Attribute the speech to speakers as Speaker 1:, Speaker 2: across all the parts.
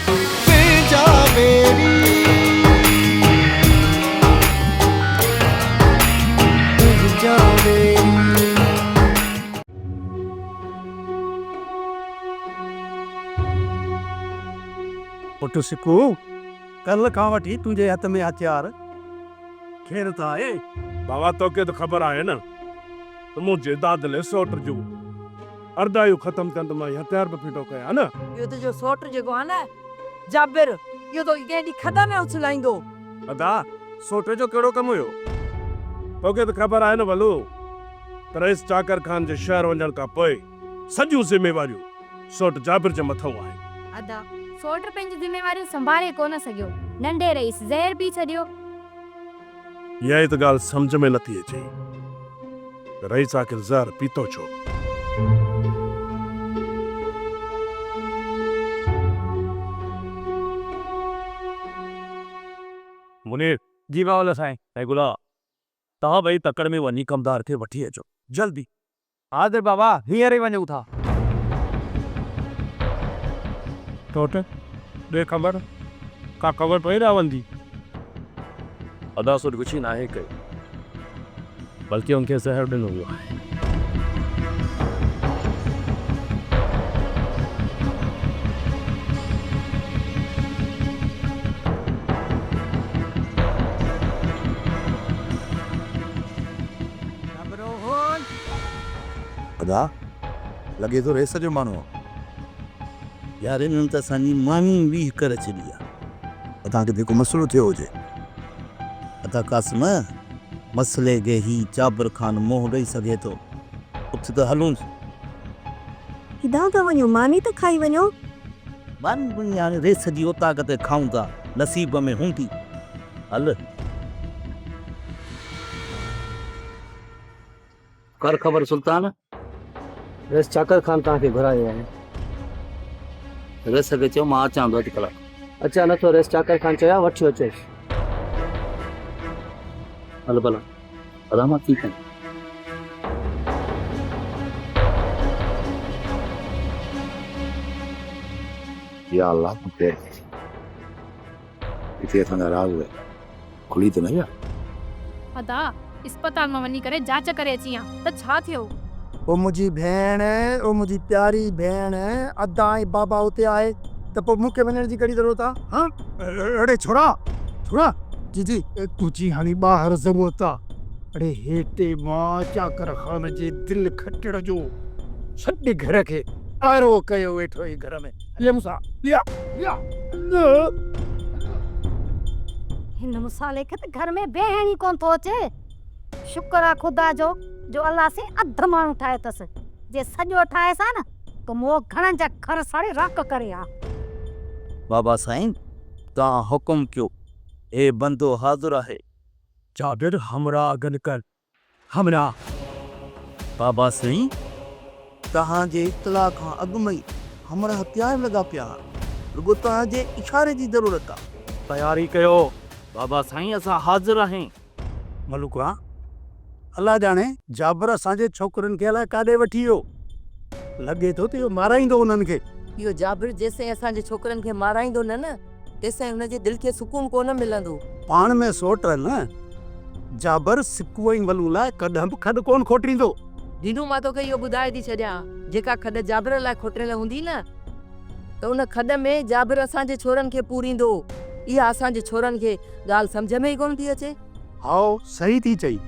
Speaker 1: भेजा मेरी भेजा मेरी।
Speaker 2: पुट सिकू कल खां वठी तुंहिंजे हथ में हथियार खेर था आहे।
Speaker 3: बाबा तोखे तो ख़बर आहे न त मुंहिंजे दादले सोट जो अर्दायू ख़त्म कंदो मां हथियार बि फिटो कया न।
Speaker 4: इहो तुंहिंजो सोट जेको आहे न जाबिर, इहो तो केॾी खॾ में उछलाईंदो।
Speaker 3: अदा सोटे जो कहिड़ो कमु हुयो? तोखे त ख़बर आहे न भलू त रईस चाकर खान जे शहर वञण खां पोइ सॼियूं ज़िम्मेवारियूं सोट जाबिर जे मथां आहे।
Speaker 5: अदा सोट पंहिंजी ज़िम्मेवारियूं संभाले कोन सघियो, नंढे रईस ज़हर पी छॾियो।
Speaker 3: इहा ई त ॻाल्हि सम्झ में नथी अचे त रईस आख़िर ज़हर पीतो छो।
Speaker 2: मुनीर
Speaker 6: जी बावल साईं।
Speaker 2: रेगुला तव्हां ॿई तकड़ में वञी कमदार खे वठी अचो जल्दी।
Speaker 6: हाज़िर बाबा, हींअर ई वञूं था।
Speaker 3: टोट ॾे ख़बर का ख़बर पई रहंदी?
Speaker 2: अदा सुर कुछ ना है कई, बल्कि उनके ज़हर ॾिनो वियो आहे।
Speaker 7: अदा लॻे थो रेस जो माण्हू आहे।
Speaker 1: यार इन्हनि त असांजी मानी वीह करे छॾी आहे।
Speaker 7: तव्हांखे जेको मसइलो थियो हुजे
Speaker 1: अदा कासिम मसइले खे ही जाबिर खान मोह ॾेई सघे थो। उथ त हलूं।
Speaker 4: किथां था वञो? मानी त खाई वञो।
Speaker 1: मानी हाणे रेस जी उताक ते खाऊं था, नसीब में हूंदी। हल कर ख़बर सुल्तान।
Speaker 6: रेस चाकर खान तव्हांखे घुरायो आहे।
Speaker 1: रेस खे चयो मां अचां थो अधु कलाक।
Speaker 6: अचा नथो, रेस चाकर खान चया वठी अचेसि।
Speaker 1: हल भला अदा मां ठीकु आहियां।
Speaker 7: या अल्लाह मूंखे हिते असांजा राज़ खुली त न विया?
Speaker 5: अदा अस्पताल में वञी करे जांच करे अची आ त छा थियो?
Speaker 2: ओ मुंहिंजी भेण, ओ मुंहिंजी प्यारी भेण, अदा ऐं बाबा उते आहे त पोइ मूंखे वञण जी कहिड़ी ज़रूरत आहे? हाँ अड़े छोड़ा छोड़ा जी जी तुंहिंजी हाणे ॿाहिरि ज़रूरत आहे। अड़े हेटे मां चाकर खान जे दिलि खटण जो सॼे घर खे आरो कयो वेठो ई घर में। हले मूंसां लिया लिया।
Speaker 5: हिन मुसाले खे त घर में बेहण ई कोन थो अचे। शुक्र आहे ख़ुदा जो अल्लाह से अध माण्हू ठाहे अथसि। जे सॼो ठाहेसि हा न त मूं घणनि जा घर साड़े राख करे आ।
Speaker 1: बाबा साईं तव्हां हुकुम कयो, हे बंदो हाज़िर आहे।
Speaker 2: जाबिर हमरा अगन कर हमरा।
Speaker 1: बाबा साईं तव्हांजे इत्तला खां अॻु में ई हमरा हथियार लॻा पिया। रुॻो तव्हांजे इशारे जी ज़रूरत आहे।
Speaker 6: तयारी कयो।
Speaker 1: बाबा साईं असां हाज़िर आहियूं।
Speaker 2: मलुका अल्लाह ॼाणे जाबिर असांजे छोकिरनि खे अलाए काॾे वठी वियो। लॻे थो त इहो माराईंदो उन्हनि खे।
Speaker 4: इहो जाबिर जेसिताईं असांजे छोकिरनि खे माराईंदो न तेसिताईं हुनजे दिलि खे सुकून कोन मिलंदो।
Speaker 2: पाण में सोट न जाबिर सिकू ऐं वलू लाइ कॾहिं बि खॾ कोन खोटींदो।
Speaker 4: दीनू मां तोखे इहो ॿुधाए थी छॾियां, जेका खॾ जाबिर लाइ खोटियल हूंदी न त उन खॾ में जाबिर असांजे छोरनि खे पूरींदो। इहा असांजे छोरनि खे ॻाल्हि सम्झ में ई कोन थी अचे।
Speaker 2: हाओ सही थी चई।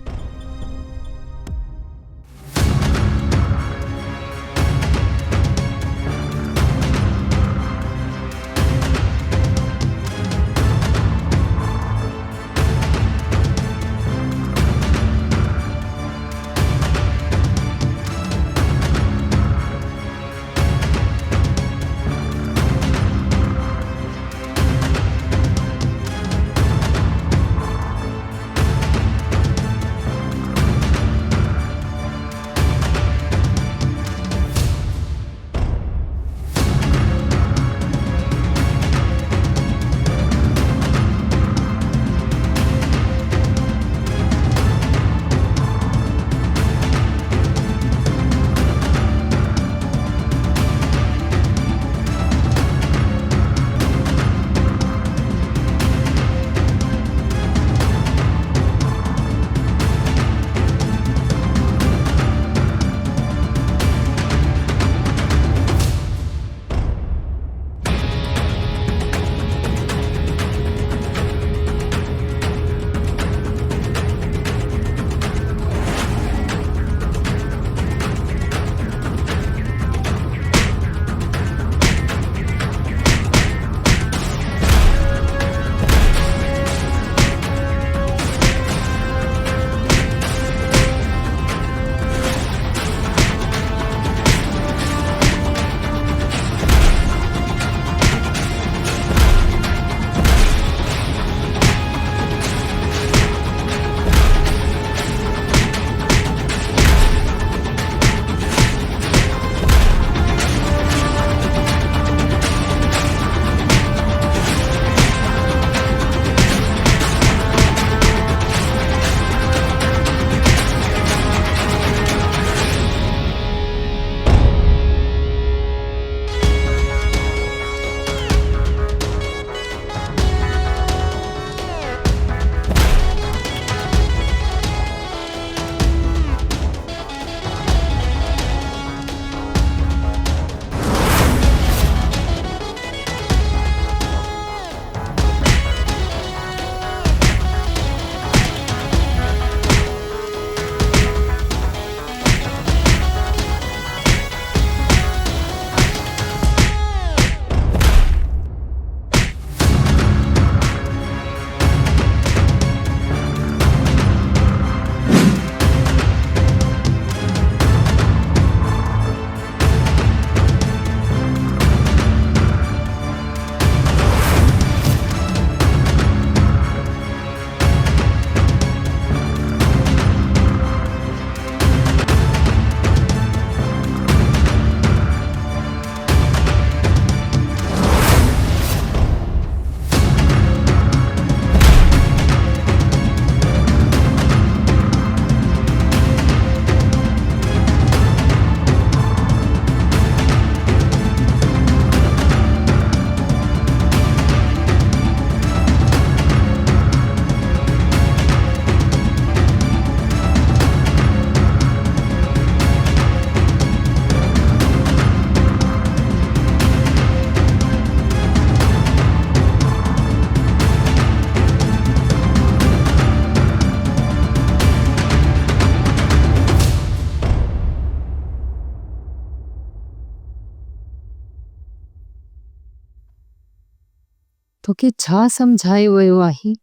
Speaker 8: तोखे छा सम्झायो वियो आहे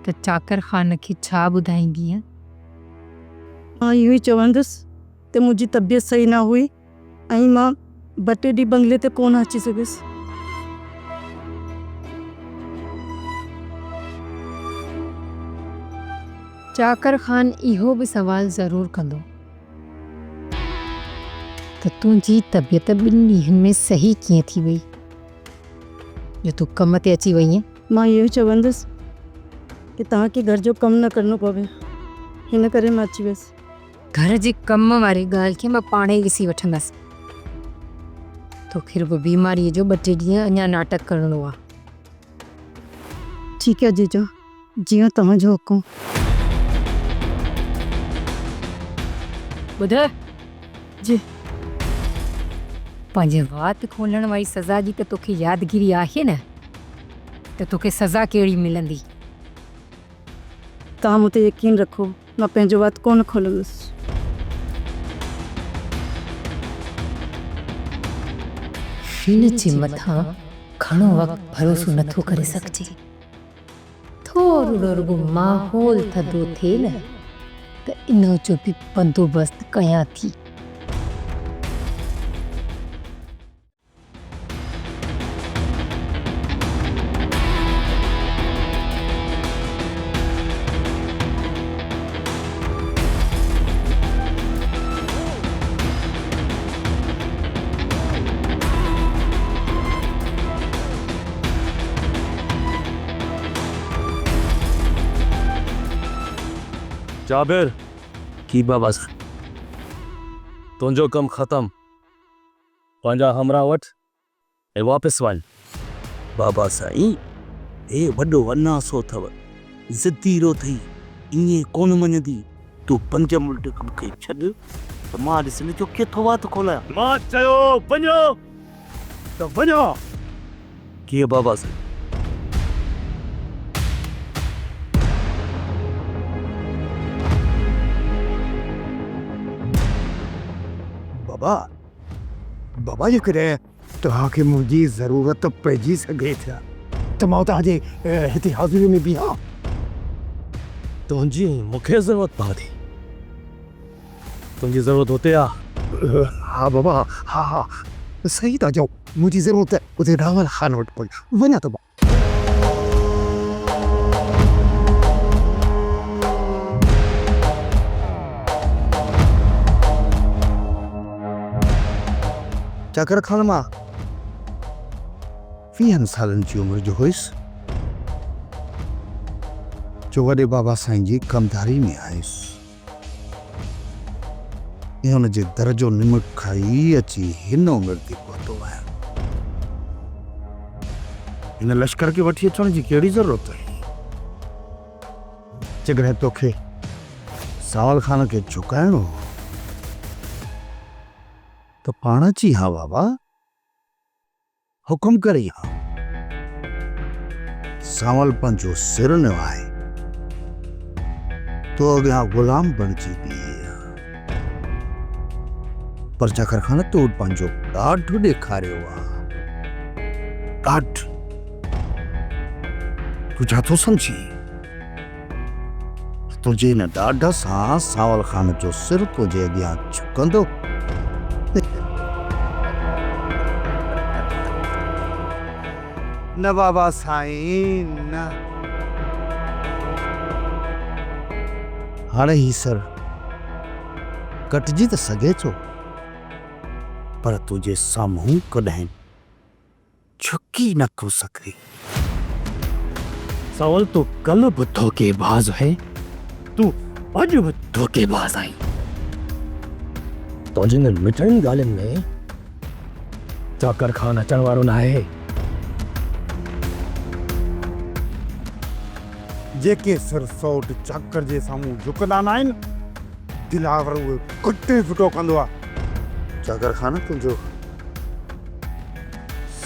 Speaker 8: त चाकर ख़ान खे छा ॿुधाईंदीअ?
Speaker 9: मां इहो ई चवंदुसि त मुंहिंजी तबियत सही न हुई ऐं मां ॿ टे ॾींहं बंगले ते कोन अची सघियसि।
Speaker 8: चाकर ख़ान इहो बि सवाल ज़रूरु कंदो त तुंहिंजी तबियत 2 ॾींहंनि में सही कीअं थी वई जो तूं कम ते अची वई आहीं?
Speaker 9: मां इहो ई चवंदुसि कि तव्हांखे घर जो कमु न करिणो पवे, हिन करे मां अची वियसि।
Speaker 8: घर जे कम वारी ॻाल्हि खे मां पाणे ई ॾिसी वठंदसि। तोखे रुॻो बीमारीअ जो 2-3 ॾींहं अञा नाटक करिणो आहे।
Speaker 9: ठीकु आहे जीजा, जीअं तव्हांजो हुकुम।
Speaker 8: ॿुध
Speaker 9: जी।
Speaker 8: पंहिंजे वात खोलण वारी सज़ा जी त तोखे यादगिरी आहे न, त तोखे सज़ा कहिड़ी मिलंदी?
Speaker 9: तव्हां मूं ते यकीन रखो, मां पंहिंजो वात कोन खोलंदुसि।
Speaker 8: हिन जे मथां घणो वक़्तु भरोसो नथो करे सघिजे। थोरो रुॻो माहौल थधो थिए न त इन जो बि बंदोबस्तु कयां थी।
Speaker 3: जाबिर,
Speaker 1: की बाबा साईं?
Speaker 3: तुंहिंजो कमु ख़तमु। पंहिंजा हमरा वटि ऐं वापसि वञ।
Speaker 1: बाबा साईं, हे वॾो अनासो अथव, ज़िद्दीरो थई, ईअं कोन मञंदी। तूं 5 मिंट मूंखे छॾ त मां ॾिसण जो केतिरो वात खोलां।
Speaker 3: मां चयो वञो त वञो।
Speaker 1: कीअं बाबा साईं?
Speaker 2: बाबा बाबा जे कॾहिं तव्हांखे मुंहिंजी ज़रूरत पइजी सघे थी त मां तव्हांजे हिते हाज़िरी में बीहां।
Speaker 3: तुंहिंजी मूंखे ज़रूरत पवंदी? तुंहिंजी ज़रूरत हुते आहे?
Speaker 2: हा बाबा, हा हा सही था चओ, मुंहिंजी ज़रूरत उते रावल ख़ान वटि पई। वञा थो।
Speaker 7: चाकर ख़ान मां 20 सालनि जी उमिरि जो हुयुसि जो वॾे बाबा साईं जी कमदारी में आयुसि। ऐं हुन जे दर जो निमक खाई अची हिन उमिरि ते पहुतो आहियां। हिन लश्कर खे वठी अचण जी कहिड़ी ज़रूरत आहे? जेकॾहिं तोखे सावल ख़ान खे झुकाइणो तो पाण अची हा बाबा, हुकुम करे हा। सावल पंहिंजो सिर निभाए तो अॻियां गुलाम बणिजी बीहे। पर चाकर ख़ान तो पंहिंजो ॾाढो ॾेखारियो आहे। ॾाढो। तूं छा थो सम्झी? तुंहिंजे हिन ॾाढ सां सावल ख़ान जो सिर तुंहिंजे अॻियां झुकंदो।
Speaker 2: न बाबा साईं न।
Speaker 7: हाणे ही सर कटजी त सघे थो, पर तुंहिंजे साम्हूं कॾहिं झुकी न थो सघे।
Speaker 3: सावल तो कल बि धोखेबाज़ है, तूं अॼु बि धोखेबाज़ आहीं। तुंहिंजी मिठनि ॻाल्हियुनि में चाकर ख़ान अचण वारो न आहे।
Speaker 2: जेके सिरसौट चाकर जे साम्हूं झुकंदा न आहिनि, दिलावर उहे कुटे फिटो कंदो आहे।
Speaker 7: चाकर ख़ान तुंहिंजो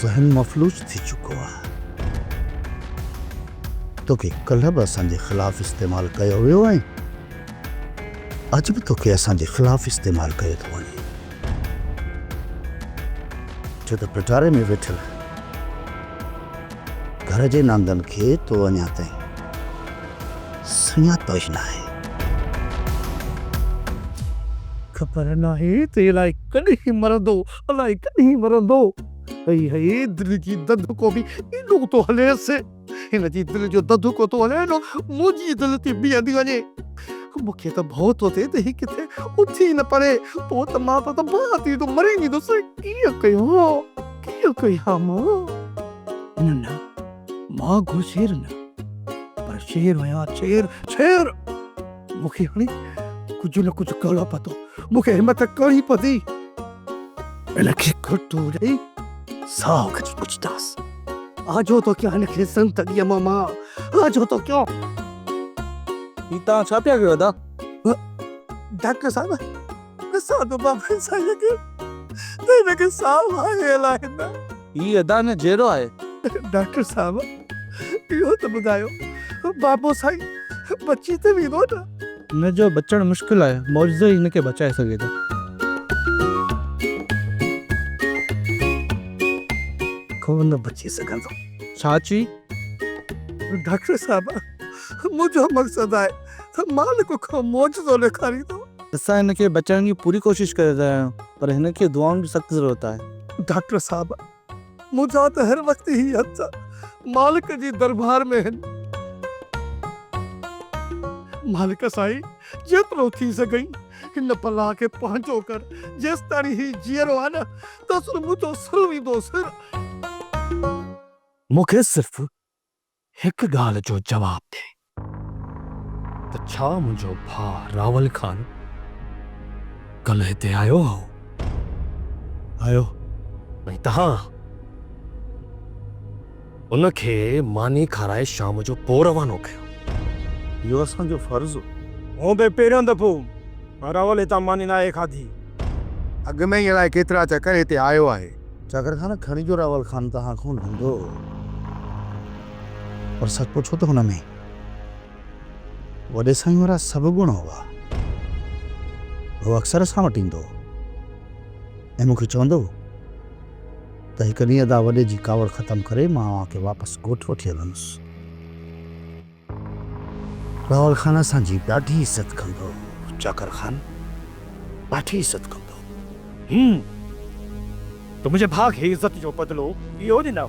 Speaker 7: ज़हन मफ़लूज थी चुको आहे। तोखे कल्ह बि असांजे ख़िलाफ़ इस्तेमालु कयो वियो आहे, अॼु बि तोखे असांजे ख़िलाफ़ इस्तेमालु कयो थो वञे। छो त पिटारे में वेठल घर जे नांदन खे तो अञा ताईं सुञातोश न आहे।
Speaker 2: ख़बर नाहे त अलाए कॾहिं मरंदो, अलाए कॾहिं मरंदो। हई हई दिल जी ददको बि एॾो थो हलेसि, हिन जी दिल जो ददको थो हले एॾो मुंहिंजी दिल ते बीहंदी वञे। मूंखे त भउ थो थिए त ही किथे उथी न पड़े, पोइ त मां त तबाह थी तो मरी वेंदुसि। कीअं कयां मां? न मां घुसेर न, पर शेर हुया, शेर। मूंखे हाणे कुझु न कुझु करिणो पवंदो, मूंखे हिमत करणी पवंदी। इनखे खुटू ॾेई साओ कुझु पुछंदासीं। आजो तो क्या हिनखे संत ॾींहं मां आजो तो क्यों?
Speaker 6: ही तव्हां छा पिया कयो दा?
Speaker 2: डॉक्टर साहब, असां तो बाबा साईं खे त हिनखे साओ आहे अलाए न।
Speaker 6: ही अदा न जहिड़ो आहे।
Speaker 2: डॉक्टर साहब, इहो त ॿुधायो, बाबो साईं बची त वेंदो न?
Speaker 6: हिन जो बचणु मुश्किल आहे, मौजूदु ई हिनखे बचाए सघे थो।
Speaker 2: कोन बची सघंदो।
Speaker 6: छा चई?
Speaker 2: डॉक्टर साहब, मुंहिंजो मक़सदु आहे त मालिक खां मौजूदो ॾेखारींदो।
Speaker 6: असां हिनखे बचाइण जी पूरी कोशिश करे रहिया आहियूं, पर हिनखे दुआउनि जी सख़्त ज़रूरत आहे।
Speaker 2: डॉक्टर साहब, मुंहिंजा त हर वक़्तु ही हथ मालिक जी दरबार में आहिनि। मालिक साईं, जेतिरो थी सघई हिन पला खे पंहिंजो कर। जेसि ताईं ही जीअरो आहे न, तसुर मुंहिंजो सिर वेंदो सिर।
Speaker 3: मूंखे सिर्फ़ हिकु ॻाल्हि जो जवाबु ॾे त छा मुंहिंजो भाउ रावल खान कल्ह हिते आयो हो? आयो ऐं तव्हां उनखे मानी खाराए शाम जो पोइ रवानो कयो?
Speaker 1: इहो असांजो फर्ज़ु।
Speaker 3: मूं बि पहिरियों दफ़ो रावल हितां मानी नाहे खाधी।
Speaker 2: अॻु में ई अलाए केतिरा चकर हिते आयो आहे।
Speaker 7: चाकर खान खणी जो रावल खान तव्हां खां नंढो, पर सच पुछो त हुन में वॾे साईं वारा सभु गुण हुआ। उहो अक्सर असां वटि ईंदो ऐं मूंखे चवंदो त हिकु ॾींहुं अदा वॾे जी कावड़ ख़तमु करे मां खे वापसि ॻोठु वठी हलंदुसि। रावल खान असांजी ॾाढी इज़त कंदो। चाकर खान ॾाढी इज़त कंदो।
Speaker 3: तो मुंहिंजे भाउ खे इज़त जो बदिलो इहो ॾिनो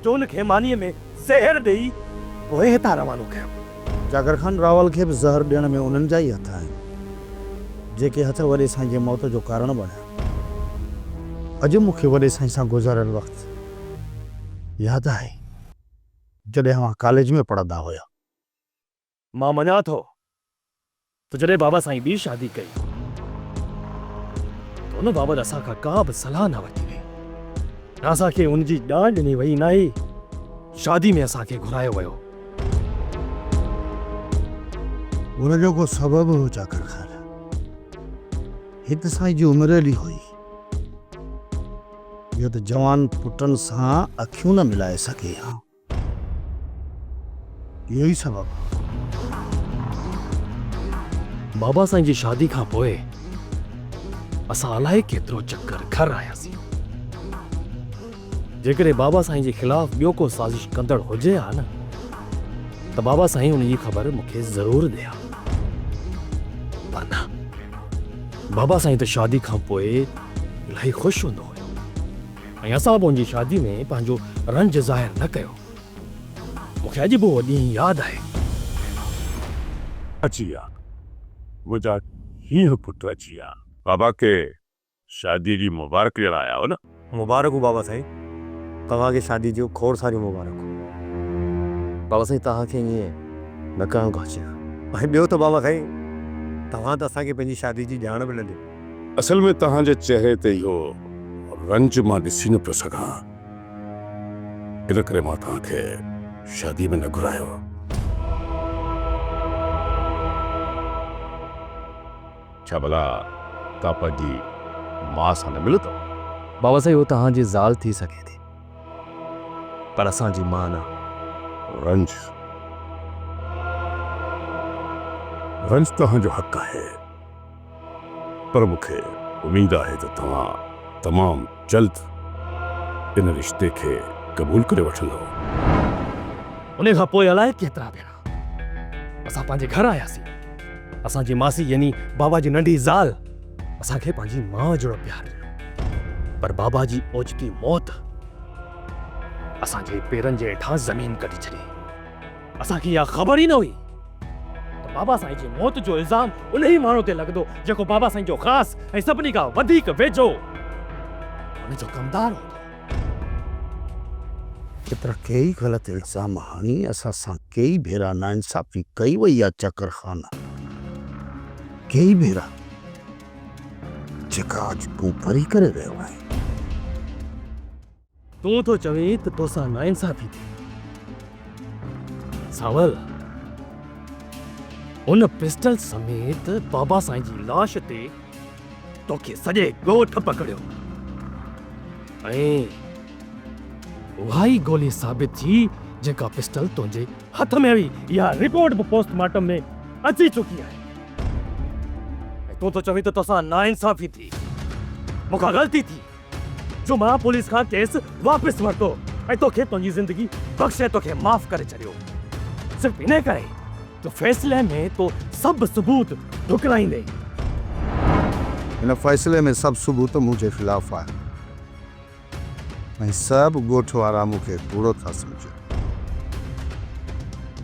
Speaker 3: जो हुनखे मानीअ में ज़हर ॾेई पोइ हितां रवानो कयो।
Speaker 7: जागर खान रावल खे बि ज़हर ॾियण में उन्हनि जा ई हथ आहिनि जेके हथ वॾे साईं जे मौत जो कारण बणिया। अॼु मूंखे वॾे साईं सां गुज़ारियल वक़्तु यादि आहे जॾहिं अवां कॉलेज में पढ़ंदा हुया।
Speaker 3: मां मञा थो त जॾहिं बाबा साईं ॿी शादी कई त उन बाबति असांखां का बि सलाह न वठी वई, न असांखे उनजी ॼाण ॾिनी वई, न ई शादी में असांखे घुरायो वियो।
Speaker 7: उनजो को सबबु हो चाकर खान। हिते साईं जी उमिरि हली हुई, इहो त जवान पुटनि सां अखियूं न मिलाए सघे हा। इहो ई सबबु।
Speaker 3: बाबा साईं जी शादी खां पोइ असां अलाए केतिरो चक्कर घर आयासीं। जेकॾहिं बाबा साईं जे ख़िलाफ़ ॿियो को साज़िश कंदड़ हुजे हा न, त बाबा साईं उन जी ख़बर मूंखे ज़रूरु ॾे हा। पर न, बाबा साईं त शादी खां पोइ इलाही ख़ुशि हूंदो हुयो ऐं असां बि उनजी शादी में पंहिंजो रंज ज़ाहिर न कयो। मूंखे अॼु बि उहो ॾींहुं यादि आहे।
Speaker 10: अची विया मुंहिंजा हीअं पुट अची विया। बाबा के शादी जी मुबारक ॾियण आया हो न?
Speaker 11: मुबारक हो बाबा साईं, तव्हांखे शादी जो खोड़ सारी मुबारक हो। बाबा साईं तव्हांखे ईअं न करणु घुरिजे। ऐं ॿियो त बाबा साईं, तव्हां त असांखे पंहिंजी शादी जी ॼाण बि न ॾिनी।
Speaker 10: असल में तव्हांजे चेहरे ते इहो रंज मां ॾिसी न पियो सघां, इन करे मां तव्हांखे शादी में न घुरायो। छा भला तव्हां पंहिंजी माउ सां न मिलो?
Speaker 11: बाबा साईं उहो तव्हांजी ज़ाल थी सघे थी, पर असांजी माउ न।
Speaker 10: रंज तव्हांजो हक़ आहे, पर मूंखे उमेद आहे त तव्हां तमामु जल्द इन रिश्ते खे क़बूल करे वठंदो।
Speaker 3: उन खां पोइ अलाए केतिरा भेरा असां पंहिंजे घर आयासीं। असांजी मासी यानी बाबा जी नंढी ज़ाल असांखे पंहिंजी माउ जहिड़ो प्यार ॾिनो। पर बाबा जी ओचिती मौत असांजे पेरनि जे हेठां ज़मीन कढी छॾी। असांखे इहा ख़बर ई न हुई त बाबा साईं जी मौत जो इल्ज़ाम उन ई माण्हू ते लॻंदो जेको बाबा साईं जो ख़ासि ऐं सभिनी खां वधीक वेझो उन जो कमदार हूंदो।
Speaker 7: केतिरा कई ग़लति इल्ज़ाम हणी असां सां कई भेरा नाइंसाफ़ी कई वई आहे चकरखाना, कई भेरा जेका अॼु तूं परी करे रहियो आहे।
Speaker 3: तूं तो चवीं त तोसां नाइंसाफ़ी थी। सावल उन पिस्टल समेत बाबा साईं जी लाश ते तोखे सॼे ॻोठ पकड़ियो ऐं उहा ई गोली साबित थी जेका पिस्टल तुंहिंजे हथ में हुई। इहा रिपोर्ट बि पोस्टमार्टम में अची चुकी आहे। ऐं तूं तो चवीं त तोसां नाइंसाफ़ी थी। मूंखां ग़लती थी जो मां पुलिस खां केस वापसि वरितो ऐं तोखे तुंहिंजी ज़िंदगी बख़्शे तोखे माफ़ करे छॾियो। सिर्फ़ इन करे तो फ़ैसिले में तो सभु सबूत ढुकराईंदे।
Speaker 7: इन फ़ैसिले में सभु सबूत मुंहिंजे ख़िलाफ़ आहे ऐं सभु ॻोठ वारा मूंखे बुरो था सम्झनि।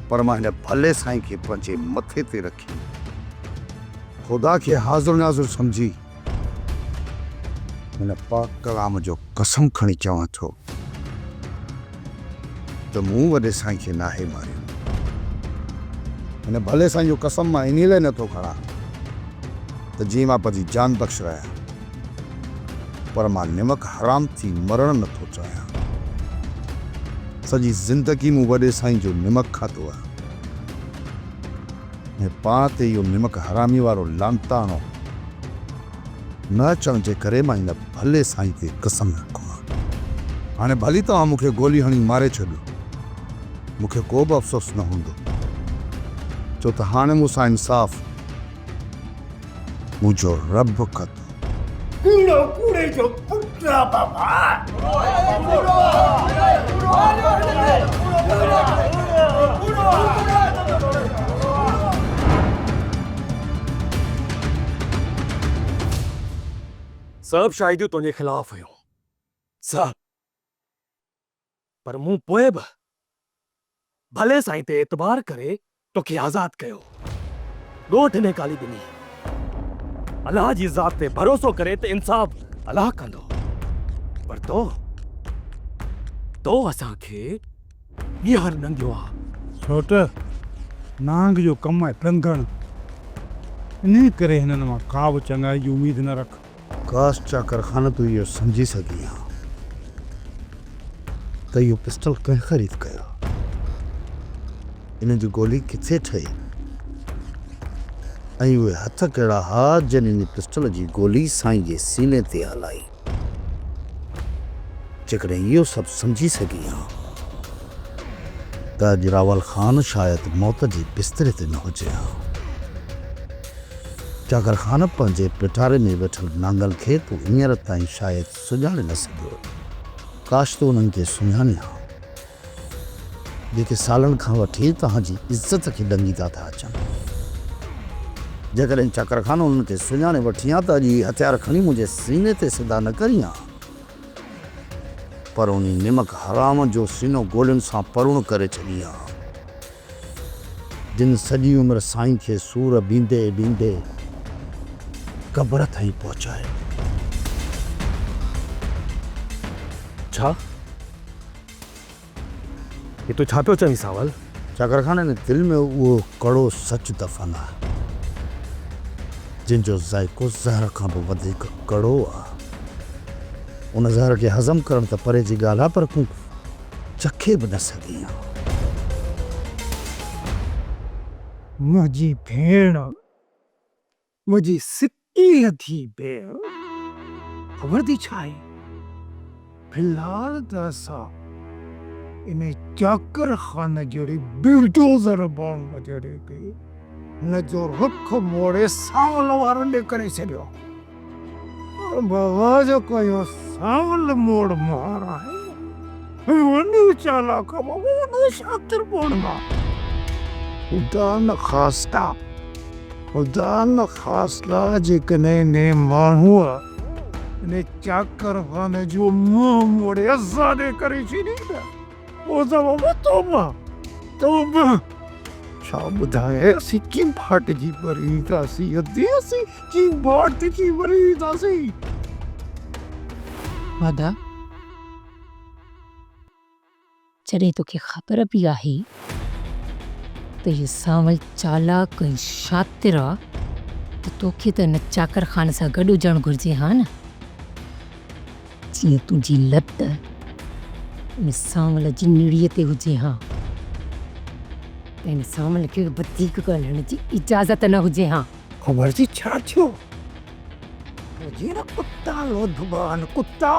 Speaker 7: पर मां हिन भले साईं खे पंहिंजे मथे ते रखी ख़ुदा खे हाज़ुर नाज़ुर सम्झी हिन पाक कलाम जो कसम खणी चवां थो त मूं वॾे साईं खे नाहे मारियो। हिन भले साईं जो कसम मां इन लाइ नथो खणा त जीअं मां पंहिंजी जान बख़्शायां, पर मां निमक हराम थी मरण नथो चाहियां। सॼी ज़िंदगी मूं वॾे साईं जो निमक खाधो आहे ऐं पाण ते इहो निमक हरामी वारो लांताणो न अचण जे करे मां हिन भले साईं ते कसम रखो आहे। हाणे भली तव्हां मूंखे गोली हणी मारे छॾियो, मूंखे को बि अफ़सोस न हूंदो, छो त हाणे मूंसां इंसाफ़ मुंहिंजो रब कंदो।
Speaker 2: कूड़ो कूड़े जो पुत्रा बाबा।
Speaker 3: सब शाहिदियूं तुंहिंजे ख़िलाफ़ हुयूं सब, पर मूं पोइ बि भले साईं ते एतबार करे तोखे आज़ाद कयो। ॻोठ ने गाली ॾिनी, अलाह जी ज़ात ते भरोसो करे त इंसाफ़ अलाह कंदो। पर तो असांखे ॿीहर नंगियो आहे।
Speaker 2: छो त नांग जो कमु आहे टंगण, इन करे हिननि मां का बि चङाई जी उमेद न रख।
Speaker 7: काश चकरखाना तूं इहो सम्झी सघी हा त इहो पिस्टल कंहिं ख़रीद कयो, इन जी गोली किथे ठही ऐं उहे हथ कहिड़ा हा जन इन पिस्टल जी गोली साईं जे सीने ते हलाई। जेकॾहिं इहो सभु सम्झी सघी हा त अॼु रावल ख़ान शायदि मौत जे बिस्तरे ते न हुजे हा। चकरखाना पंहिंजे पिटारे में वेठल नांगल खे तूं हींअर ताईं शायदि सुञाणे न सघियो। काश तूं उन्हनि खे सुञाणे हा जेके सालनि खां वठी तव्हांजी इज़त खे ॾंगीता था अचनि। जेकॾहिं चकरखानो उन्हनि खे सुञाणे वठी हा त अॼु इहे हथियार खणी मुंहिंजे सीने ते सिधा न करी हा, पर उन निमक हराम जो सीनो गोलियुनि सां परुण करे छॾी हा, जिन सॼी उमिरि साईं खे सूर बींदे बींदे कब्र ताईं पहुचाए।
Speaker 3: छा ये तो छा पियो चवीं सावल?
Speaker 7: चकरखाने ने दिल में वो कड़ो सच दफ़न आहे जिन जो ज़ाइको ज़हर खां बि वधीक कड़ो आहे। उन ज़हर खे हज़म करण त परे जी ॻाल्हि आहे, पर तूं चखे बि न सघी आहे।
Speaker 2: मुंहिंजी भेण, मुंहिंजी सिकी थी भेण, ख़बर थी छा आहे? फिलहाल त असां इन चकरखाने जहिड़ी बिल्डोज़र बॉम्ब जहिड़े खे हिन जो रुख मोड़े सावल वारो ॾेखारे छॾियो। बाबा जो कोई सावल मोड़ मार आहे
Speaker 7: वॾो चालाक वॾो शातिर पवंदा ख़ुदा न ख़ास्ता ख़ुदा न ख़ास्ता जेकॾहिं ने माण्हूअ ने चाकर खाने जो मुंहुं मोड़े असांजे करे छॾींदा पोइ तव्हां तौबा तौबा छा ॿुधाए असीं कीअं फाटिजी मरींदासीं अधी असीं कीअं फाटिजी मरींदासीं
Speaker 8: वादा जॾहिं तोखे ख़बर बि आहे त इहो सांवल चालाक ऐं शातिर आहे त तोखे त हिन चाकर खान सां गॾु हुजणु घुरिजे हा न जीअं तुंहिंजी लत हिन सांवल जी निड़ीअ ते हुजे हा त हिन सांवल खे वधीक ॻाल्हाइण जी इजाज़त न हुजे हा
Speaker 7: ख़बर जी छा थियो जीअं कुता लोधबा आहिनि कुता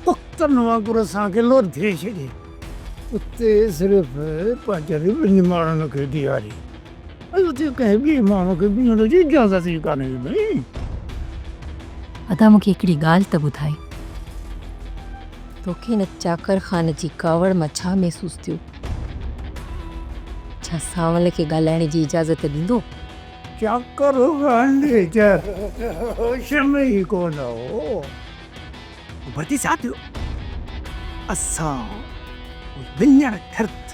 Speaker 7: कुतनि वांगुरु असांखे लोधे छॾे उते सिर्फ़ु पंहिंजे ॿिनि माण्हुनि खे ॾियारी उते कंहिं ॿिए माण्हू खे बीहण जी इजाज़त ई कान्हे भई
Speaker 8: अदा मूंखे हिकिड़ी ॻाल्हि त ॿुधाए तोखे हिन चाकर खान जी कावड़ मां छा महसूसु थियो छा सांवल खे ॻाल्हाइण जी इजाज़त ॾींदो
Speaker 7: चाकर गांडे शम ई कोन हो
Speaker 2: बदी छा थियो असां विञण थर्त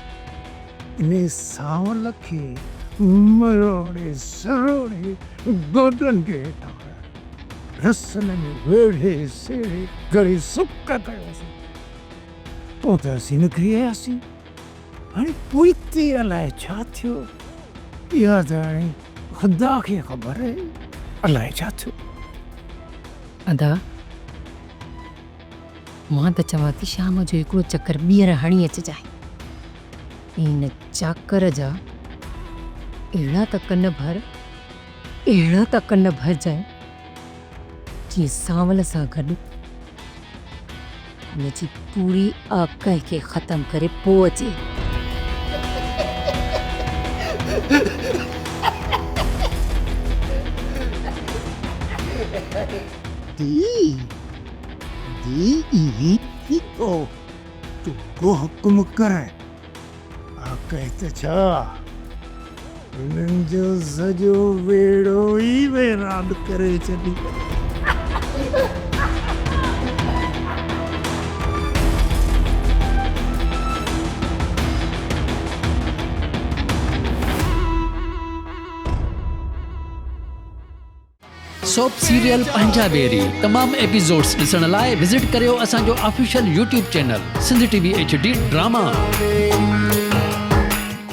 Speaker 7: इन सांवल खे मरोड़े सरोड़े गोडनि खे हेठां रसनि में वेढ़े सेड़े गड़ी सुक कयोसीं पोइ त असीं निकिरी आयासीं हाणे पोइ ते अलाए छा थियो इहा त हाणे ख़ुदा खे ख़बर आहे अलाए छा थियो
Speaker 8: अदा मां त चवां थी शाम जो हिकिड़ो चकर ॿीहर हणी अचिजांइ ऐं हिन चाकर जा अहिड़ा त कन भरजांइ जीअं सांवल सां गॾु हुनजी पूरी आकाई खे ख़तमु करे पोइ अचे
Speaker 7: तूं हुकुम कर आकाई त छा हुननि जो सॼो वेड़ो ई वेरान करे छॾी
Speaker 12: सोप सीरियल पंजाबेरी तमाम एपिसोड्स ॾिसण लाइ विज़िट करियो असांजो official YouTube channel Sindh TV HD drama.